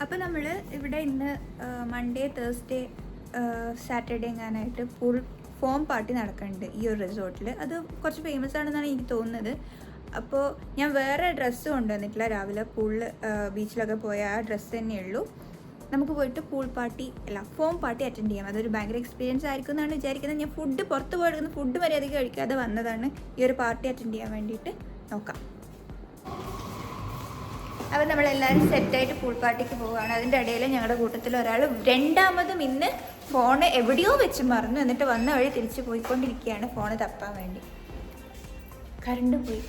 അപ്പോൾ നമ്മൾ ഇവിടെ ഇന്ന് മൺഡേ തേഴ്സ്ഡേ സാറ്റർഡേ എങ്ങാനായിട്ട് ഫുൾ ഫോം പാർട്ടി നടക്കുന്നുണ്ട് ഈ ഒരു റിസോർട്ടിൽ. അത് കുറച്ച് ഫേമസ് ആണെന്നാണ് എനിക്ക് തോന്നുന്നത്. അപ്പോൾ ഞാൻ വേറെ ഡ്രസ്സ് കൊണ്ടുവന്നിട്ടില്ല. രാവിലെ പൂളിൽ ബീച്ചിലൊക്കെ പോയ ആ ഡ്രസ്സ് തന്നെയുള്ളൂ. നമുക്ക് പോയിട്ട് പൂൾ പാർട്ടി അല്ല ഫോം പാർട്ടി അറ്റൻഡ് ചെയ്യാം. അതൊരു ഭയങ്കര എക്സ്പീരിയൻസ് ആയിരിക്കും എന്നാണ് വിചാരിക്കുന്നത്. ഞാൻ ഫുഡ് പുറത്ത് പോയെടുക്കുന്ന ഫുഡ് മര്യാദയ്ക്ക് കഴിക്കാതെ വന്നതാണ് ഈ ഒരു പാർട്ടി അറ്റൻഡ് ചെയ്യാൻ വേണ്ടിയിട്ട്. നോക്കാം. അപ്പോൾ നമ്മളെല്ലാവരും സെറ്റായിട്ട് പൂൾ പാർട്ടിക്ക് പോവുകയാണ്. അതിൻ്റെ ഇടയിൽ ഞങ്ങളുടെ കൂട്ടത്തിൽ ഒരാൾ രണ്ടാമതും ഇന്ന് ഫോണ് എവിടെയോ വെച്ച് മറന്നു. എന്നിട്ട് വന്ന വഴി തിരിച്ച് പോയിക്കൊണ്ടിരിക്കുകയാണ് ഫോണ് തപ്പാൻ വേണ്ടി. കറണ്ട് പോയി.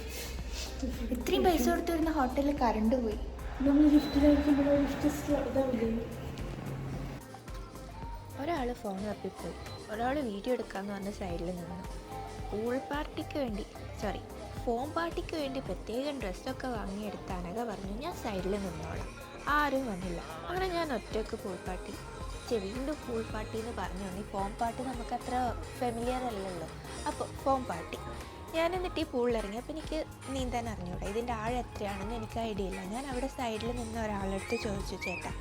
ഇത്രയും പൈസ കൊടുത്ത് വരുന്ന ഹോട്ടലിൽ കറണ്ട് പോയി. ഒരാൾ ഫോൺ തപ്പിപ്പോയി, ഒരാൾ വീഡിയോ എടുക്കാമെന്ന് പറഞ്ഞ സൈഡിൽ നിന്നു. പൂൾ പാർട്ടിക്ക് വേണ്ടി ഫോം പാർട്ടിക്ക് വേണ്ടി പ്രത്യേകം ഡ്രസ്സൊക്കെ വാങ്ങിയെടുത്ത് അനഘ പറഞ്ഞു ഞാൻ സൈഡിൽ നിന്നോളാം. ആരും വന്നില്ല. അങ്ങനെ ഞാൻ ഒറ്റയ്ക്ക് പൂൾ പാർട്ടി വീണ്ടും പൂൾ പാർട്ടി എന്ന് പറഞ്ഞു. ഈ ഫോം പാർട്ടി നമുക്കത്ര ഫെമിലിയർ അല്ലല്ലോ. അപ്പോൾ ഫോം പാർട്ടി ഞാൻ എന്നിട്ട് ഈ പൂളിലിറങ്ങി. അപ്പോൾ എനിക്ക് നീന്താൻ അറിഞ്ഞൂടാ. ഇതിൻ്റെ ആഴം എത്രയാണെന്ന് എനിക്ക് ഐഡിയ ഇല്ല. ഞാൻ അവിടെ സൈഡിൽ നിന്ന് ഒരാളെടുത്ത് ചോദിച്ചു, ചേട്ടാ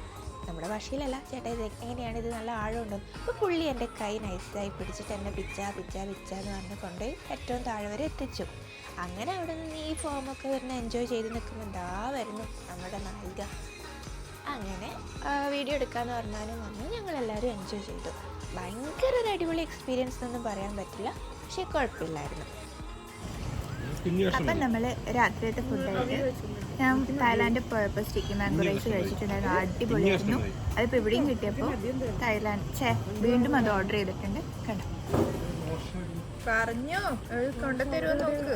നമ്മുടെ ഭാഷയിലല്ല, ചേട്ടാ ഇത് എങ്ങനെയാണ്, ഇത് നല്ല ആഴമുണ്ടോ? അപ്പോൾ പുള്ളി എൻ്റെ കൈ നൈസായി പിടിച്ചിട്ട് എന്നെ പിച്ചാന്ന് പറഞ്ഞ് കൊണ്ട് ഏറ്റവും താഴെ വരെ എത്തിച്ചു. അങ്ങനെ അവിടെ നിന്ന് ഈ ഫോമൊക്കെ വരുന്ന എൻജോയ് ചെയ്ത് നിൽക്കുമ്പോൾ എന്താ വരുന്നു നമ്മുടെ നായിക. അങ്ങനെ വീഡിയോ എടുക്കാമെന്ന് പറഞ്ഞാലും വന്നു. ഞങ്ങളെല്ലാവരും എൻജോയ് ചെയ്തു. ഭയങ്കര ഒരു അടിപൊളി എക്സ്പീരിയൻസ് എന്നൊന്നും പറയാൻ പറ്റില്ല, പക്ഷേ കുഴപ്പമില്ലായിരുന്നു. അപ്പം നമ്മൾ രാത്രിയത്തെ ഫുഡായിട്ട് ഞാൻ തായ്ലാൻഡ് പോയപ്പോൾ സ്റ്റിക്കി മാംഗോ റൈസ് കഴിച്ചിട്ടുണ്ടായിരുന്നു. അടിപൊളിയായിരുന്നു. അതിപ്പോൾ ഇവിടെയും കിട്ടിയപ്പോൾ വീണ്ടും അത് ഓർഡർ ചെയ്തിട്ടുണ്ട്. കണ്ടോ പറഞ്ഞോ കൊണ്ടുതരുമോ നോക്ക്.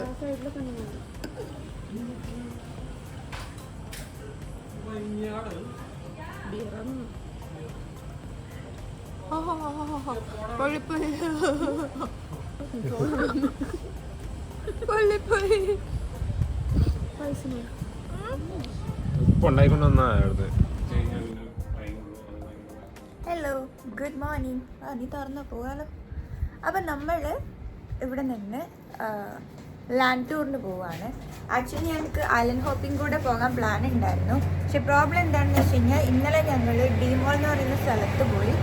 Hello, good morning. നീ തുറന്നു പോകാലോ. അപ്പം നമ്മൾ ഇവിടെ നിന്ന് ലാൻഡ് ടൂറിന് പോവാണ്. ആക്ച്വലി ഞങ്ങൾക്ക് ഐലൻഡ് ഹോപ്പിംഗ് കൂടെ പോകാൻ പ്ലാൻ ഉണ്ടായിരുന്നു. പക്ഷെ പ്രോബ്ലം എന്താണെന്ന് വെച്ച് കഴിഞ്ഞാൽ ഇന്നലെ ഞങ്ങൾ ഡിമോൾ എന്ന് പറയുന്ന സ്ഥലത്ത് പോയി.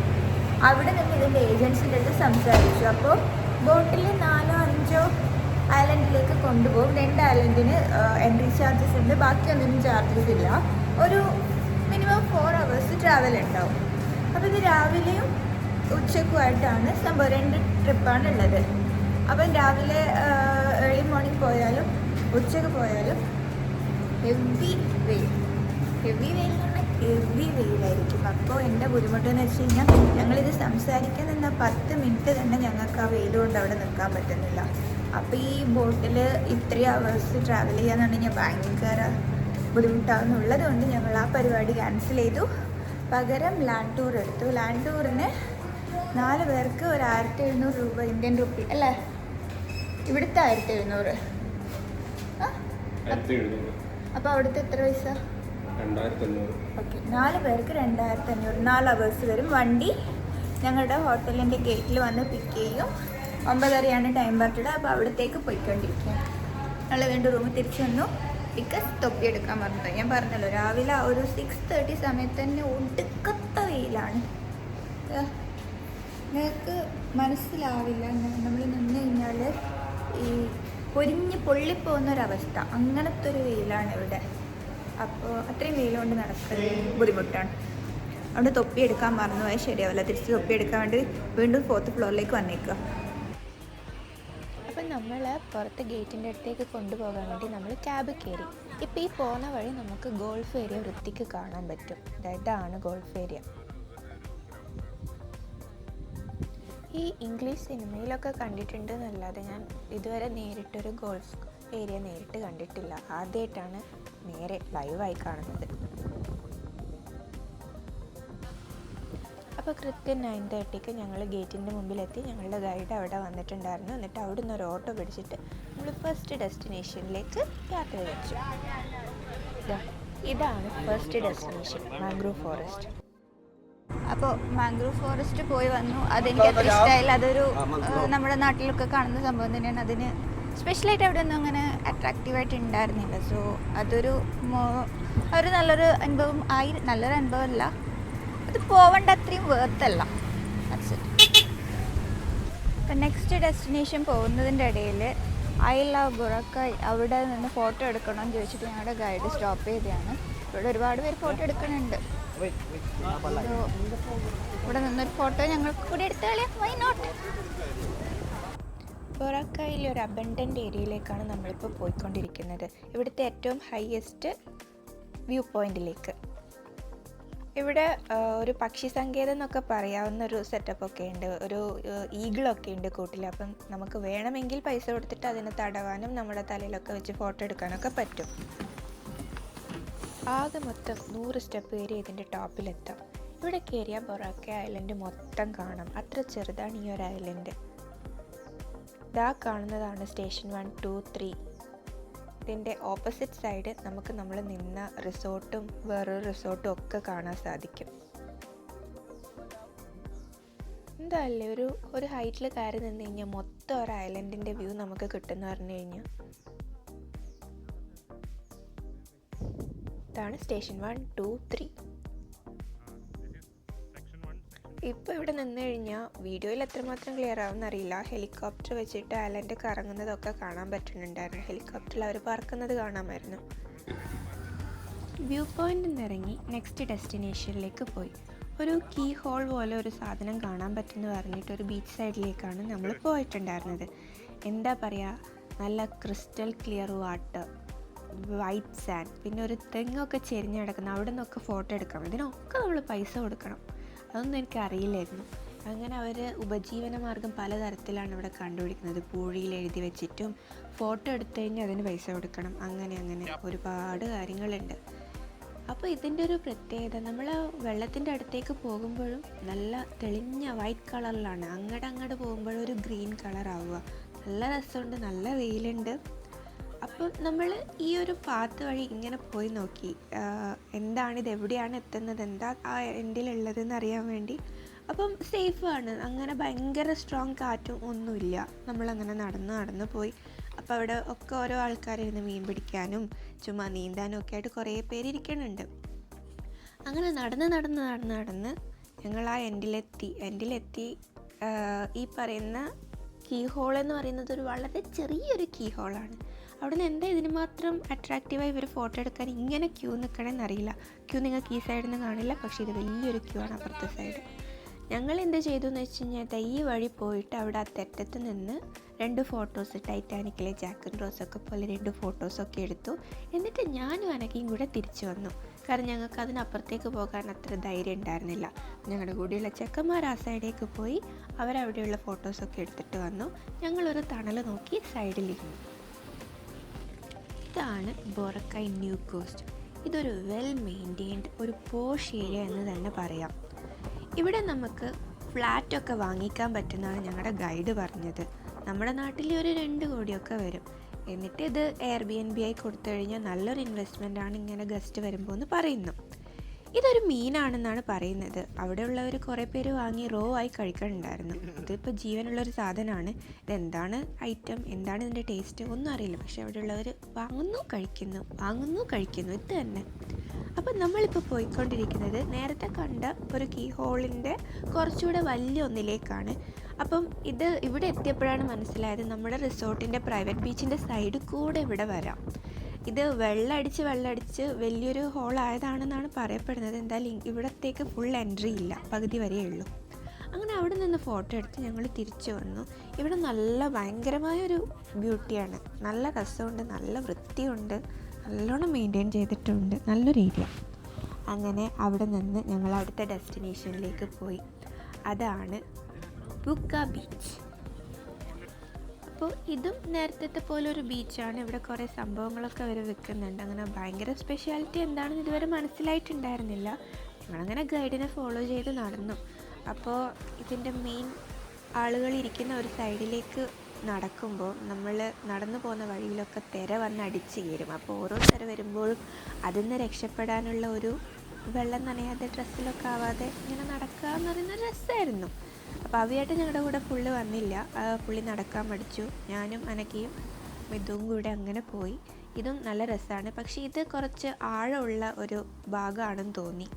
അവിടെ നിന്ന് ഇതിൻ്റെ ഏജൻസിൻ്റെ അടുത്ത് സംസാരിച്ചു. അപ്പോൾ ബോട്ടിൽ 4-5 ഐലൻഡിലേക്ക് കൊണ്ടുപോകും. 2 ഐലൻഡിന് എൻട്രി ചാർജസ് ഉണ്ട്, ബാക്കിയൊന്നും ചാർജസ് ഇല്ല. ഒരു മിനിമം 4 hours ട്രാവൽ ഉണ്ടാവും. അപ്പോൾ ഇത് രാവിലെയും ഉച്ചക്കുമായിട്ടാണ് സംഭവം. 2 ട്രിപ്പാണ് ഉള്ളത്. അപ്പം രാവിലെ ഏർലി മോർണിംഗ് പോയാലും ഉച്ചക്ക് പോയാലും ഹെവി വെയിൽ എന്ന് പറഞ്ഞാൽ ഹെവി വെയിലായിരിക്കും. അപ്പോൾ എൻ്റെ ബുദ്ധിമുട്ടെന്ന് വെച്ച് കഴിഞ്ഞാൽ ഞങ്ങളിത് സംസാരിക്കാൻ നിന്ന 10 മിനിറ്റ് തന്നെ ഞങ്ങൾക്ക് ആ വെയിൽ കൊണ്ട് അവിടെ നിൽക്കാൻ പറ്റുന്നില്ല. അപ്പോൾ ഈ ബോട്ടിൽ ഇത്രയും അവേഴ്സ് ട്രാവൽ ചെയ്യാന്നുണ്ടെങ്കിൽ ഭയങ്കര ബുദ്ധിമുട്ടാവുന്നുള്ളത് കൊണ്ട് ഞങ്ങൾ ആ പരിപാടി ക്യാൻസൽ ചെയ്തു. പകരം ലാൻഡ് ടൂർ എടുത്തു. ലാൻഡ് ടൂറിന് 4 പേർക്ക് ഒരു 1700 രൂപ ഇന്ത്യൻ റുപ്പി അല്ലേ? ഇവിടുത്തെ 1700. അപ്പോൾ അവിടുത്തെ എത്ര പൈസ? 2500. ഓക്കെ, 4 പേർക്ക് 2500. 4 hours വരും. വണ്ടി ഞങ്ങളുടെ ഹോട്ടലിൻ്റെ ഗേറ്റിൽ വന്ന് പിക്ക് ചെയ്യും. 9:30 ടൈം പറഞ്ഞിട്ട്. അപ്പോൾ അവിടത്തേക്ക് പോയിക്കൊണ്ടിരിക്കുകയാണ്. ഞങ്ങൾ വീണ്ടും റൂമിൽ തിരിച്ചു വന്നു. ബിക്കോസ് തൊപ്പി എടുക്കാൻ പറഞ്ഞത് ഞാൻ പറഞ്ഞല്ലോ. രാവിലെ ഒരു 6:30 സമയത്ത് തന്നെ ഒടുക്കത്ത വെയിലാണ്. നിങ്ങൾക്ക് മനസ്സിലാവില്ല, നമ്മൾ നിന്ന് കഴിഞ്ഞാൽ ഈ പൊള്ളിപ്പോകുന്നൊരവസ്ഥ. അങ്ങനത്തെ ഒരു വെയിലാണ് ഇവിടെ. അപ്പോൾ അത്രയും വെയിൽ കൊണ്ട് നടക്കുന്നത് ബുദ്ധിമുട്ടാണ്. അതുകൊണ്ട് തൊപ്പി എടുക്കാൻ മറന്നുപോയാൽ ശരിയാവില്ല. തിരിച്ച് തൊപ്പി എടുക്കാൻ വേണ്ടി വീണ്ടും 4th ഫ്ലോറിലേക്ക് വന്നേക്കുക. അപ്പം നമ്മൾ പുറത്ത് ഗേറ്റിൻ്റെ അടുത്തേക്ക് കൊണ്ടുപോകാൻ വേണ്ടി നമ്മൾ ക്യാബ് കയറി. ഇപ്പോൾ ഈ പോകുന്ന വഴി നമുക്ക് ഗോൾഫ് ഏരിയ വൃത്തിക്ക് കാണാൻ പറ്റും. ഇതാണ് ഗോൾഫ് ഏരിയ. ഈ ഇംഗ്ലീഷ് സിനിമയിലൊക്കെ കണ്ടിട്ടുണ്ട് എന്നല്ലാതെ ഞാൻ ഇതുവരെ നേരിട്ടൊരു ഗോൾഫ് ഏരിയ നേരിട്ട് കണ്ടിട്ടില്ല. ആദ്യമായിട്ടാണ് നേരെ ലൈവായി കാണുന്നത്. അപ്പോൾ കൃത്യം 9:30 ഞങ്ങൾ ഗേറ്റിൻ്റെ മുമ്പിലെത്തി. ഞങ്ങളുടെ ഗൈഡ് അവിടെ വന്നിട്ടുണ്ടായിരുന്നു. എന്നിട്ട് അവിടെ നിന്ന് ഒരു ഓട്ടോ പിടിച്ചിട്ട് നമ്മൾ ഫസ്റ്റ് ഡെസ്റ്റിനേഷനിലേക്ക് യാത്ര വെച്ചു. ഇതാണ് ഫസ്റ്റ് ഡെസ്റ്റിനേഷൻ, മാംഗ്രൂവ് ഫോറസ്റ്റ്. അപ്പോൾ മാംഗ്രൂവ് ഫോറസ്റ്റ് പോയി വന്നു. അതെനിക്ക് അത്ര ഇഷ്ടമായില്ല. അതൊരു നമ്മുടെ നാട്ടിലൊക്കെ കാണുന്ന സംഭവം തന്നെയാണ്. അതിന് സ്പെഷ്യലായിട്ട് അവിടെ ഒന്നും അങ്ങനെ അട്രാക്റ്റീവായിട്ട് ഉണ്ടായിരുന്നില്ല. സോ അതൊരു നല്ലൊരു അനുഭവം ആയി. നല്ലൊരു അനുഭവമല്ല, അത് പോവേണ്ട അത്രയും വേർത്തല്ല. ഇപ്പം നെക്സ്റ്റ് ഡെസ്റ്റിനേഷൻ പോകുന്നതിൻ്റെ ഇടയിൽ ഐ ലവ് ബൊറാക്കായ് അവിടെ നിന്ന് ഫോട്ടോ എടുക്കണമെന്ന് ചോദിച്ചിട്ട് ഞങ്ങളുടെ ഗൈഡ് സ്റ്റോപ്പ് ചെയ്തതാണ്. ഇവിടെ ഒരുപാട് പേര് ഫോട്ടോ എടുക്കുന്നുണ്ട്. ഇവിടെ നിന്നൊരു ഫോട്ടോ ഞങ്ങൾക്ക് കൂടി എടുത്ത് കളയാം. Why not? ബൊറാക്കായിലെ ഒരു അബണ്ടൻ്റ് ഏരിയയിലേക്കാണ് നമ്മളിപ്പോൾ പോയിക്കൊണ്ടിരിക്കുന്നത്. ഇവിടുത്തെ ഏറ്റവും ഹയസ്റ്റ് വ്യൂ പോയിന്റിലേക്ക്. ഇവിടെ ഒരു പക്ഷി സങ്കേതം എന്നൊക്കെ പറയാവുന്ന ഒരു സെറ്റപ്പൊക്കെ ഉണ്ട്. ഒരു ഈഗിളൊക്കെ ഉണ്ട് കൂട്ടിൽ. അപ്പം നമുക്ക് വേണമെങ്കിൽ പൈസ കൊടുത്തിട്ട് അതിനെ തടവാനും നമ്മുടെ തലയിലൊക്കെ വെച്ച് ഫോട്ടോ എടുക്കാനൊക്കെ പറ്റും. ആകെ മൊത്തം 100 സ്റ്റെപ്പ് കയറി ഇതിൻ്റെ ടോപ്പിലെത്താം. ഇവിടെ കയറിയാൽ ബൊറാക്കായ് ഐലൻഡ് മൊത്തം കാണാം. അത്ര ചെറുതാണ് ഈ ഒരു ഐലൻഡ്. ഇതാ കാണുന്നതാണ് സ്റ്റേഷൻ 1, 2, 3. ഇതിൻ്റെ ഓപ്പോസിറ്റ് സൈഡ് നമുക്ക് നമ്മൾ നിന്ന റിസോർട്ടും വേറൊരു റിസോർട്ടും ഒക്കെ കാണാൻ സാധിക്കും. എന്താല്ലേ ഒരു ഹൈറ്റിൽ കയറി നിന്ന് കഴിഞ്ഞാൽ മൊത്തം ഒരു ഐലൻഡിൻ്റെ വ്യൂ നമുക്ക് കിട്ടുമെന്ന് പറഞ്ഞു കഴിഞ്ഞാൽ. ഇതാണ് സ്റ്റേഷൻ 1, 2, 3. ഇപ്പോൾ ഇവിടെ നിന്ന് കഴിഞ്ഞാൽ വീഡിയോയിൽ എത്രമാത്രം ക്ലിയർ ആവുമെന്ന് അറിയില്ല. ഹെലികോപ്റ്റർ വെച്ചിട്ട് ഐലൻഡ് കറങ്ങുന്നതൊക്കെ കാണാൻ പറ്റുന്നുണ്ടായിരുന്നു. ഹെലികോപ്റ്ററിൽ അവർ പറക്കുന്നത് കാണാമായിരുന്നു. വ്യൂ പോയിന്റിൽ നിന്ന് ഇറങ്ങി നെക്സ്റ്റ് ഡെസ്റ്റിനേഷനിലേക്ക് പോയി. ഒരു കീ ഹോൾ പോലെ ഒരു സാധനം കാണാൻ പറ്റുമെന്ന് പറഞ്ഞിട്ട് ഒരു ബീച്ച് സൈഡിലേക്കാണ് നമ്മൾ പോയിട്ടുണ്ടായിരുന്നത്. എന്താ പറയുക, നല്ല crystal clear water, white sand, പിന്നെ ഒരു തെങ്ങൊക്കെ ചെരിഞ്ഞ് കിടക്കുന്ന അവിടെ നിന്നൊക്കെ ഫോട്ടോ എടുക്കാം. ഇതിനൊക്കെ നമ്മൾ പൈസ കൊടുക്കണം. അതൊന്നും എനിക്കറിയില്ലായിരുന്നു. അങ്ങനെ അവർ ഉപജീവനമാർഗം പലതരത്തിലാണ് ഇവിടെ കണ്ടുപിടിക്കുന്നത്. പൂഴിയിൽ എഴുതി വെച്ചിട്ടും ഫോട്ടോ എടുത്തു കഴിഞ്ഞാൽ അതിന് പൈസ കൊടുക്കണം. അങ്ങനെ ഒരുപാട് കാര്യങ്ങളുണ്ട്. അപ്പോൾ ഇതിൻ്റെ ഒരു പ്രത്യേകത, നമ്മൾ വെള്ളത്തിൻ്റെ അടുത്തേക്ക് പോകുമ്പോഴും നല്ല തെളിഞ്ഞ വൈറ്റ് കളറിലാണ്, അങ്ങോട്ട് പോകുമ്പോഴും ഒരു ഗ്രീൻ കളറാവുക. നല്ല രസമുണ്ട്, നല്ല വെയിലുണ്ട്. അപ്പം നമ്മൾ ഈ ഒരു പാത്ത് വഴി ഇങ്ങനെ പോയി നോക്കി എന്താണിത്, എവിടെയാണ് എത്തുന്നത്, എന്താ ആ എൻഡിലുള്ളതെന്ന് അറിയാൻ വേണ്ടി. അപ്പം സേഫാണ്, അങ്ങനെ ഭയങ്കര സ്ട്രോങ് കാറ്റും ഒന്നുമില്ല. നമ്മളങ്ങനെ നടന്ന് പോയി. അപ്പോൾ അവിടെ ഒക്കെ ഓരോ ആൾക്കാരിരുന്ന് മീൻ പിടിക്കാനും ചുമ്മാ നീന്താനും ഒക്കെ ആയിട്ട് കുറേ പേര് ഇരിക്കുന്നുണ്ട്. അങ്ങനെ നടന്ന് ഞങ്ങൾ ആ എൻഡിലെത്തി. ഈ പറയുന്ന കീ ഹോൾ എന്ന് പറയുന്നത് ഒരു വളരെ ചെറിയൊരു കീ ഹോളാണ്. അവിടെ നിന്ന് എന്താ ഇതിന് മാത്രം അട്രാക്റ്റീവായി ഇവർ ഫോട്ടോ എടുക്കാൻ ഇങ്ങനെ ക്യൂ നിൽക്കണമെന്ന് അറിയില്ല. ക്യൂ നിങ്ങൾക്ക് ഈ സൈഡിൽ നിന്ന് കാണില്ല, പക്ഷേ ഇത് വലിയൊരു ക്യൂ ആണ് അപ്പുറത്തെ സൈഡ്. ഞങ്ങൾ എന്ത് ചെയ്തു എന്ന് വെച്ച് കഴിഞ്ഞാൽ ഈ വഴി പോയിട്ട് അവിടെ ആ തെറ്റത്ത് നിന്ന് 2 ഫോട്ടോസ്, ടൈറ്റാനിക്കിലെ ജാക്ക് ആൻഡ് റോസൊക്കെ പോലെ 2 ഫോട്ടോസൊക്കെ എടുത്തു. എന്നിട്ട് ഞാനും അനക്കയും കൂടെ തിരിച്ചു വന്നു. കാരണം ഞങ്ങൾക്ക് അതിനപ്പുറത്തേക്ക് പോകാൻ അത്ര ധൈര്യം ഉണ്ടായിരുന്നില്ല. ഞങ്ങളുടെ കൂടെയുള്ള ചെക്കന്മാർ ആ സൈഡിലേക്ക് പോയി അവരവിടെയുള്ള ഫോട്ടോസൊക്കെ എടുത്തിട്ട് വന്നു. ഞങ്ങളൊരു തണൽ നോക്കി സൈഡിലിരുന്നു. ഇതാണ് ബൊറാക്കായ് ന്യൂ കോസ്റ്റ്. ഇതൊരു വെൽ മെയിൻറ്റെയിൻഡ് ഒരു പോഷ് ഏരിയ എന്ന് തന്നെ പറയാം. ഇവിടെ നമുക്ക് ഫ്ലാറ്റൊക്കെ വാങ്ങിക്കാൻ പറ്റുന്നതാണ് ഞങ്ങളുടെ ഗൈഡ് പറഞ്ഞത്. നമ്മുടെ നാട്ടിൽ ഒരു 2 കോടിയൊക്കെ വരും. എന്നിട്ട് ഇത് എയർബിഎൻബി ആയി കൊടുത്തു കഴിഞ്ഞാൽ നല്ലൊരു ഇൻവെസ്റ്റ്മെൻറ്റാണ് ഇങ്ങനെ ഗസ്റ്റ് വരുമ്പോൾ എന്ന് പറയുന്നു. ഇതൊരു മീനാണെന്നാണ് പറയുന്നത്. അവിടെയുള്ളവർ കുറേ പേര് വാങ്ങി റോ ആയി കഴിക്കാനുണ്ടായിരുന്നു. ഇതിപ്പോൾ ജീവനുള്ളൊരു സാധനമാണ്. ഇതെന്താണ് ഐറ്റം, എന്താണ് ഇതിൻ്റെ ടേസ്റ്റ് ഒന്നും അറിയില്ല. പക്ഷെ അവിടെയുള്ളവർ വാങ്ങുന്നു കഴിക്കുന്നു ഇത് തന്നെ. അപ്പം നമ്മളിപ്പോൾ പോയിക്കൊണ്ടിരിക്കുന്നത് നേരത്തെ കണ്ട ഒരു കീ ഹോളിൻ്റെ കുറച്ചുകൂടെ വലിയ ഒന്നിലേക്കാണ്. അപ്പം ഇവിടെ എത്തിയപ്പോഴാണ് മനസ്സിലായത് നമ്മുടെ റിസോർട്ടിൻ്റെ പ്രൈവറ്റ് ബീച്ചിൻ്റെ സൈഡ് കൂടെ ഇവിടെ വരാം. ഇത് വെള്ളമടിച്ച് വലിയൊരു ഹോളായതാണെന്നാണ് പറയപ്പെടുന്നത്. എന്തായാലും ഇവിടത്തേക്ക് ഫുൾ എൻട്രി ഇല്ല, പകുതി വരെയേ ഉള്ളൂ. അങ്ങനെ അവിടെ നിന്ന് ഫോട്ടോ എടുത്ത് ഞങ്ങൾ തിരിച്ചു വന്നു. ഇവിടെ ഭയങ്കരമായൊരു ബ്യൂട്ടിയാണ്, നല്ല രസമുണ്ട്, നല്ല വൃത്തിയുണ്ട്, നല്ലോണം മെയിൻറ്റെയിൻ ചെയ്തിട്ടുണ്ട്, നല്ലൊരു ഏരിയ. അങ്ങനെ അവിടെ നിന്ന് ഞങ്ങൾ അടുത്ത ഡെസ്റ്റിനേഷനിലേക്ക് പോയി. അതാണ് ബുക്ക ബീച്ച്. അപ്പോൾ ഇതും നേരത്തെ പോലെ ഒരു ബീച്ചാണ്. ഇവിടെ കുറേ സംഭവങ്ങളൊക്കെ അവർ വെക്കുന്നുണ്ട്. അങ്ങനെ ഭയങ്കര സ്പെഷ്യാലിറ്റി എന്താണെന്ന് ഇതുവരെ മനസ്സിലായിട്ടുണ്ടായിരുന്നില്ല. ഞങ്ങളങ്ങനെ ഗൈഡിനെ ഫോളോ ചെയ്ത് നടന്നു. അപ്പോൾ ഇതിൻ്റെ മെയിൻ ആളുകൾ ഇരിക്കുന്ന ഒരു സൈഡിലേക്ക് നടക്കുമ്പോൾ നമ്മൾ നടന്നു പോകുന്ന വഴിയിലൊക്കെ തിര വന്ന് അടിച്ച് കയറും. അപ്പോൾ ഓരോ തിര വരുമ്പോഴും അതിൽ നിന്ന് രക്ഷപ്പെടാനുള്ള ഒരു വെള്ളം നനയാതെ ഡ്രസ്സിലൊക്കെ ആവാതെ ഇങ്ങനെ നടക്കുക എന്ന് പറയുന്ന രസമായിരുന്നു. അപ്പോൾ അവയായിട്ട് ഞങ്ങളുടെ കൂടെ പുള്ളി വന്നില്ല. പുള്ളി നടക്കാൻ പഠിച്ചു. ഞാനും അനക്കയും മിഥുവും കൂടെ അങ്ങനെ പോയി. ഇതും നല്ല രസമാണ്. പക്ഷേ ഇത് കുറച്ച് ആഴമുള്ള ഒരു ഭാഗമാണെന്ന് തോന്നി.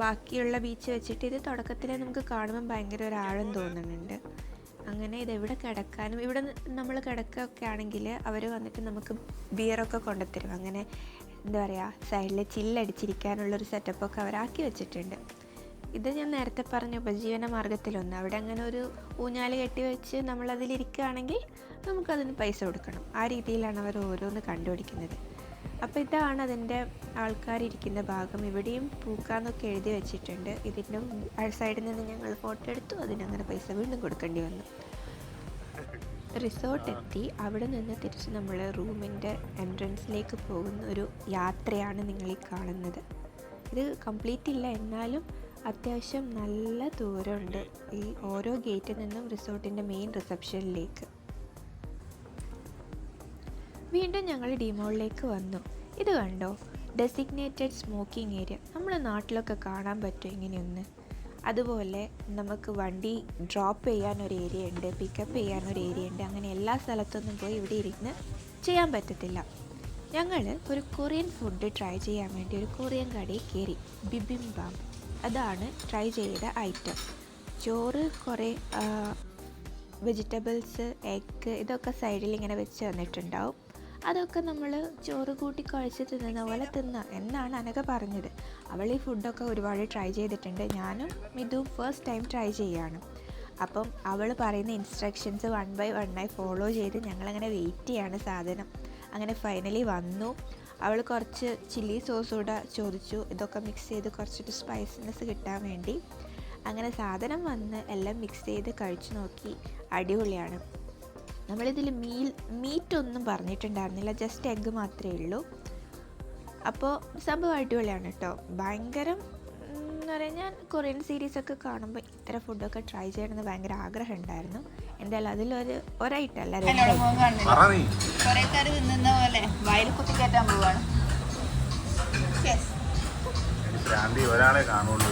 ബാക്കിയുള്ള ബീച്ച് വെച്ചിട്ട് ഇത് തുടക്കത്തിൽ നമുക്ക് കാണുമ്പം ഭയങ്കര ഒരു ആഴം തോന്നുന്നുണ്ട്. അങ്ങനെ ഇതെവിടെ കിടക്കാനും ഇവിടെ നമ്മൾ കിടക്കുകയൊക്കെ ആണെങ്കിൽ അവർ വന്നിട്ട് നമുക്ക് ബിയറൊക്കെ കൊണ്ടുത്തരും. അങ്ങനെ എന്താ പറയുക, സൈഡിൽ ചില്ലടിച്ചിരിക്കാനുള്ളൊരു സെറ്റപ്പൊക്കെ അവരാക്കി വെച്ചിട്ടുണ്ട്. ഇത് ഞാൻ നേരത്തെ പറഞ്ഞ ഉപജീവന മാർഗ്ഗത്തിലൊന്ന്. അവിടെ അങ്ങനെ ഒരു ഊഞ്ഞാൽ കെട്ടി വെച്ച് നമ്മളതിലിരിക്കുകയാണെങ്കിൽ നമുക്കതിന് പൈസ കൊടുക്കണം. ആ രീതിയിലാണ് അവർ ഓരോന്ന് കണ്ടുപിടിക്കുന്നത്. അപ്പോൾ ഇതാണ് അതിൻ്റെ ആൾക്കാരിയ്ക്കുന്ന ഭാഗം. ഇവിടെയും പൂക്കാന്നൊക്കെ എഴുതി വെച്ചിട്ടുണ്ട്. ഇതിൻ്റെ സൈഡിൽ നിന്ന് ഞങ്ങൾ ഫോട്ടോ എടുത്തു. അതിനങ്ങനെ പൈസ വീണ്ടും കൊടുക്കേണ്ടി വന്നു. റിസോർട്ട് എത്തി. അവിടെ നിന്ന് തിരിച്ച് നമ്മൾ റൂമിൻ്റെ എൻട്രൻസിലേക്ക് പോകുന്ന ഒരു യാത്രയാണ് നിങ്ങളീ കാണുന്നത്. ഇത് കംപ്ലീറ്റ് ഇല്ല, എന്നാലും അത്യാവശ്യം നല്ല ദൂരമുണ്ട് ഈ ഓരോ ഗേറ്റിൽ നിന്നും റിസോർട്ടിൻ്റെ മെയിൻ റിസപ്ഷനിലേക്ക്. വീണ്ടും ഞങ്ങൾ ഡിമോളിലേക്ക് വന്നു. ഇത് കണ്ടോ, ഡെസിഗ്നേറ്റഡ് സ്മോക്കിംഗ് ഏരിയ. നമ്മുടെ നാട്ടിലൊക്കെ കാണാൻ പറ്റും ഇങ്ങനെയൊന്ന്. അതുപോലെ നമുക്ക് വണ്ടി ഡ്രോപ്പ് ചെയ്യാനൊരു ഏരിയ ഉണ്ട്, പിക്കപ്പ് ചെയ്യാനൊരു ഏരിയ ഉണ്ട്. അങ്ങനെ എല്ലാ സ്ഥലത്തൊന്നും പോയി ഇവിടെ ഇരുന്ന് ചെയ്യാൻ പറ്റത്തില്ല. ഞങ്ങൾ ഒരു കൊറിയൻ ഫുഡ് ട്രൈ ചെയ്യാൻ വേണ്ടി ഒരു കൊറിയൻ കടയിൽ കയറി. ബിബിംബാപ്പ് അതാണ് ട്രൈ ചെയ്ത ഐറ്റം. ചോറ്, കുറേ വെജിറ്റബിൾസ്, എഗ്ഗ് ഇതൊക്കെ സൈഡിൽ ഇങ്ങനെ വെച്ച് തന്നിട്ടുണ്ടാവും. അതൊക്കെ നമ്മൾ ചോറ് കൂട്ടി കുഴച്ച് തിന്നുന്ന പോലെ തിന്നുക എന്നാണ് അനഘ പറഞ്ഞത്. അവൾ ഈ ഫുഡൊക്കെ ഒരുപാട് ട്രൈ ചെയ്തിട്ടുണ്ട്. ഞാനും മിഥുവും ഫസ്റ്റ് ടൈം ട്രൈ ചെയ്യുകയാണ്. അപ്പം അവൾ പറയുന്ന ഇൻസ്ട്രക്ഷൻസ് 1 by 1 ഫോളോ ചെയ്ത് ഞങ്ങളങ്ങനെ വെയിറ്റ് ചെയ്യാണ് സാധനം. അങ്ങനെ ഫൈനലി വന്നു. അവൾ കുറച്ച് ചില്ലി സോസ് കൂടെ ചോദിച്ചു. ഇതൊക്കെ മിക്സ് ചെയ്ത് കുറച്ചൊരു സ്പൈസിനെസ് കിട്ടാൻ വേണ്ടി. അങ്ങനെ സാധനം വന്ന് എല്ലാം മിക്സ് ചെയ്ത് കഴിച്ചു നോക്കി. അടിപൊളിയാണ്. നമ്മളിതിൽ മീറ്റൊന്നും പറഞ്ഞിട്ടുണ്ടായിരുന്നില്ല, ജസ്റ്റ് എഗ്ഗ് മാത്രമേ ഉള്ളൂ. അപ്പോൾ സംഭവം അടിപൊളിയാണ് കേട്ടോ. ഭയങ്കരം എന്ന് പറയാൻ, ഞാൻ കൊറിയൻ സീരീസൊക്കെ കാണുമ്പോൾ ഇത്തരം ഫുഡൊക്കെ ട്രൈ ചെയ്യണമെന്ന് ഭയങ്കര ആഗ്രഹം ഉണ്ടായിരുന്നു. എന്തായാലും അതിലൊരു ഒരൈറ്റം അല്ല, കുറേക്കാർ തിന്നുന്ന പോലെ വയൽ കുത്തി കയറ്റാൻ പോവാണ്. ഒരാളെ കാണുള്ളൂ.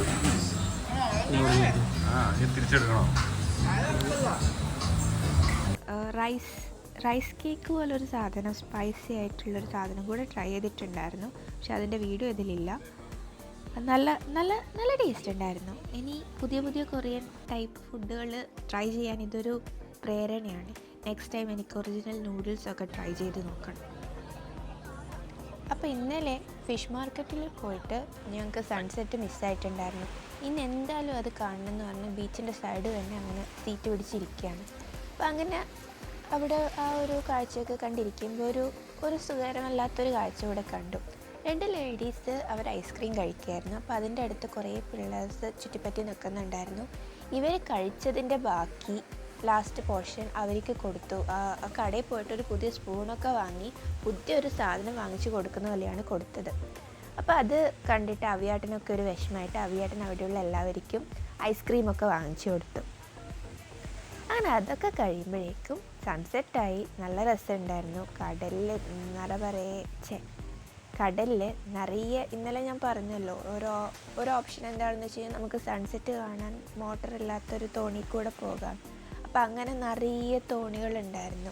തിരിച്ചെടുക്കണോ? റൈസ് കേക്ക് പോലൊരു സാധനം, സ്പൈസി ആയിട്ടുള്ളൊരു സാധനം കൂടെ ട്രൈ ചെയ്തിട്ടുണ്ടായിരുന്നു. പക്ഷെ അതിൻ്റെ വീഡിയോ ഇതിലില്ല. നല്ല നല്ല നല്ല ടേസ്റ്റ് ഉണ്ടായിരുന്നു. ഇനി പുതിയ പുതിയ കൊറിയൻ ടൈപ്പ് ഫുഡുകൾ ട്രൈ ചെയ്യാൻ ഇതൊരു പ്രേരണയാണ്. നെക്സ്റ്റ് ടൈം എനിക്ക് ഒറിജിനൽ നൂഡിൽസൊക്കെ ട്രൈ ചെയ്ത് നോക്കണം. അപ്പോൾ ഇന്നലെ ഫിഷ് മാർക്കറ്റിൽ പോയിട്ട് ഞങ്ങൾക്ക് സൺസെറ്റ് മിസ്സായിട്ടുണ്ടായിരുന്നു. ഇന്ന് എന്തായാലും അത് കാണണമെന്ന് പറഞ്ഞ് ബീച്ചിൻ്റെ സൈഡ് തന്നെ അങ്ങനെ സീറ്റ് പിടിച്ചിരിക്കുകയാണ്. അപ്പോൾ അങ്ങനെ അവിടെ ആ ഒരു കാഴ്ചയൊക്കെ കണ്ടിരിക്കുമ്പോൾ ഒരു സുഖകരമല്ലാത്തൊരു കാഴ്ച ഇവിടെ കണ്ടു. 2 ലേഡീസ് അവർ ഐസ്ക്രീം കഴിക്കുകയായിരുന്നു. അപ്പോൾ അതിൻ്റെ അടുത്ത് കുറേ പിള്ളേഴ്സ് ചുറ്റിപ്പറ്റി നിൽക്കുന്നുണ്ടായിരുന്നു. ഇവർ കഴിച്ചതിൻ്റെ ബാക്കി ലാസ്റ്റ് പോർഷൻ അവർക്ക് കൊടുത്തു. ആ കടയിൽ പോയിട്ട് ഒരു പുതിയ സ്പൂണൊക്കെ വാങ്ങി പുതിയൊരു സാധനം വാങ്ങിച്ചു കൊടുക്കുന്ന പോലെയാണ് കൊടുത്തത്. അപ്പോൾ അത് കണ്ടിട്ട് അവിയാട്ടനൊക്കെ ഒരു വിഷമമായിട്ട് അവിയാട്ടൻ അവിടെയുള്ള എല്ലാവർക്കും ഐസ്ക്രീമൊക്കെ വാങ്ങിച്ചു കൊടുത്തു. അങ്ങനെ അതൊക്കെ കഴിയുമ്പോഴേക്കും സൺസെറ്റായി. നല്ല രസമുണ്ടായിരുന്നു. കടലിൽ നിറയെ, ഇന്നലെ ഞാൻ പറഞ്ഞല്ലോ ഒരു ഓപ്ഷൻ എന്താണെന്ന് വെച്ച് കഴിഞ്ഞാൽ നമുക്ക് സൺസെറ്റ് കാണാൻ മോട്ടറില്ലാത്തൊരു തോണി കൂടെ പോകാം. അപ്പോൾ അങ്ങനെ നിറയെ തോണികളുണ്ടായിരുന്നു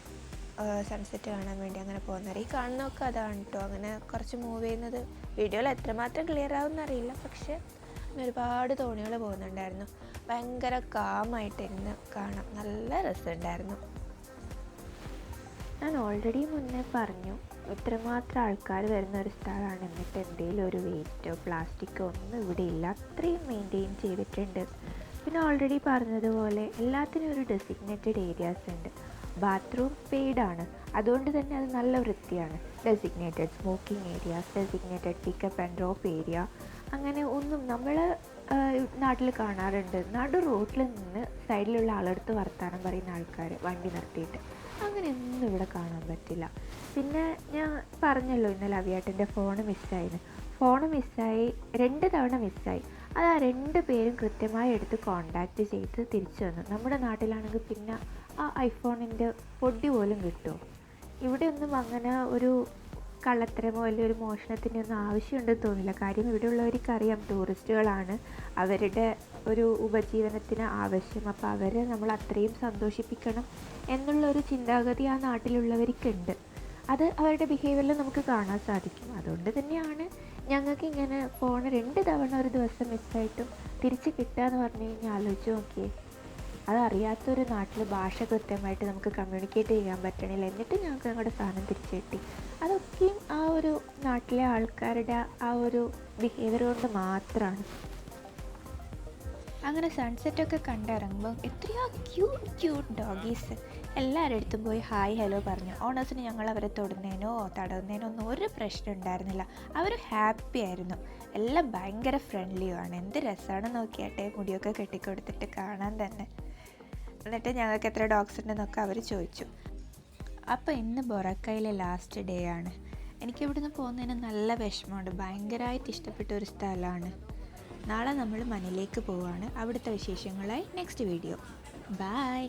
സൺസെറ്റ് കാണാൻ വേണ്ടി അങ്ങനെ പോകുന്നത്. ഈ കാണുന്നതൊക്കെ അതാണ് കേട്ടോ. അങ്ങനെ കുറച്ച് മൂവ് ചെയ്യുന്നത് വീഡിയോയിൽ എത്രമാത്രം ക്ലിയർ ആവുമെന്നറിയില്ല, പക്ഷേ ഒരുപാട് തോണികൾ പോകുന്നുണ്ടായിരുന്നു. ഭയങ്കര കാമായിട്ടിരുന്ന് കാണാം. നല്ല രസമുണ്ടായിരുന്നു. ഞാൻ ഓൾറെഡി മുന്നേ പറഞ്ഞു ഇത്രമാത്രം ആൾക്കാർ വരുന്ന ഒരു സ്ഥലമാണ്, എന്നിട്ട് എന്തെങ്കിലും ഒരു വേസ്റ്റോ പ്ലാസ്റ്റിക്കോ ഒന്നും ഇവിടെ ഇല്ല. അത്രയും മെയിൻറ്റെയിൻ ചെയ്തിട്ടുണ്ട്. പിന്നെ ഓൾറെഡി പറഞ്ഞതുപോലെ എല്ലാത്തിനും ഒരു ഡെസിഗ്നേറ്റഡ് ഏരിയാസ് ഉണ്ട്. ബാത്റൂം പെയ്ഡാണ്, അതുകൊണ്ട് തന്നെ അത് നല്ല വൃത്തിയാണ്. Designated smoking areas, designated pickup and drop area, അങ്ങനെ ഒന്നും നമ്മൾ നാട്ടിൽ കാണാറുണ്ട്. നടു റോഡിൽ നിന്ന് സൈഡിലുള്ള ആളെടുത്ത് വർത്താനം പറയുന്ന ആൾക്കാർ വണ്ടി നിർത്തിയിട്ട്, അങ്ങനെയൊന്നും ഇവിടെ കാണാൻ പറ്റില്ല. പിന്നെ ഞാൻ പറഞ്ഞല്ലോ ഇന്നലെ അവിയാട്ടൻ്റെ ഫോണ് മിസ്സായിന്ന്. ഫോണ് മിസ്സായി 2 തവണ മിസ്സായി. അത് ആ 2 പേരും കൃത്യമായി എടുത്ത് കോണ്ടാക്റ്റ് ചെയ്ത് തിരിച്ചു വന്നു. നമ്മുടെ നാട്ടിലാണെങ്കിൽ പിന്നെ ആ ഐഫോണിൻ്റെ പൊടി പോലും കിട്ടുമോ? ഇവിടെ ഒന്നും അങ്ങനെ ഒരു കള്ളത്തരമോ അല്ലെങ്കിൽ ഒരു മോഷണത്തിൻ്റെ ഒന്നും ആവശ്യമുണ്ടെന്ന് തോന്നില്ല. കാര്യം ഇവിടെ ഉള്ളവർക്ക് അറിയാം ടൂറിസ്റ്റുകളാണ്, അവരുടെ ഒരു ഉപജീവനത്തിന് ആവശ്യം. അപ്പോൾ അവരെ നമ്മൾ അത്രയും സന്തോഷിപ്പിക്കണം എന്നുള്ളൊരു ചിന്താഗതി ആ നാട്ടിലുള്ളവർക്കുണ്ട്. അത് അവരുടെ ബിഹേവിയറിൽ നമുക്ക് കാണാൻ സാധിക്കും. അതുകൊണ്ട് തന്നെയാണ് ഞങ്ങൾക്ക് ഇങ്ങനെ ഫോൺ 2 തവണ ഒരു ദിവസം മിസ്സായിട്ടും തിരിച്ച് കിട്ടുക എന്ന് പറഞ്ഞു കഴിഞ്ഞാൽ ആലോചിച്ച് നോക്കിയേ. അതറിയാത്തൊരു നാട്ടിൽ ഭാഷ കൃത്യമായിട്ട് നമുക്ക് കമ്മ്യൂണിക്കേറ്റ് ചെയ്യാൻ പറ്റണില്ല, എന്നിട്ട് ഞങ്ങൾക്ക് ഞങ്ങളുടെ സാധനം തിരിച്ചു കിട്ടി. അതൊക്കെയും ആ ഒരു നാട്ടിലെ ആൾക്കാരുടെ ആ ഒരു ബിഹേവിയർ കൊണ്ട് മാത്രമാണ്. അങ്ങനെ സൺസെറ്റൊക്കെ കണ്ടിറങ്ങുമ്പോൾ എത്രയോ ക്യൂട്ട് ഡോഗീസ് എല്ലാവരുടെ അടുത്തും പോയി ഹായ് ഹലോ പറഞ്ഞു. ഓണേഴ്സിന് ഞങ്ങൾ അവരെ തൊടുന്നതിനോ തടവുന്നതിനോ ഒന്നും ഒരു പ്രശ്നം ഉണ്ടായിരുന്നില്ല. അവർ ഹാപ്പി ആയിരുന്നു. എല്ലാം ഭയങ്കര ഫ്രണ്ട്ലിയുമാണ്. എന്ത് രസമാണ് നോക്കിയാട്ടെ, മുടിയൊക്കെ കെട്ടിക്കൊടുത്തിട്ട് കാണാൻ തന്നെ. എന്നിട്ട് ഞങ്ങൾക്ക് എത്ര ഡോഗ്സ് ഉണ്ടെന്നൊക്കെ അവർ ചോദിച്ചു. അപ്പോൾ ഇന്ന് ബൊറക്കയിലെ ലാസ്റ്റ് ഡേ ആണ്. എനിക്കിവിടുന്ന് പോകുന്നതിന് നല്ല വിഷമമുണ്ട്. ഭയങ്കരമായിട്ട് ഇഷ്ടപ്പെട്ട ഒരു സ്ഥലമാണ്. നാളെ നമ്മൾ മനിലേക്ക് പോവുകയാണ്. അവിടുത്തെ വിശേഷങ്ങളായി നെക്സ്റ്റ് വീഡിയോ. ബൈ.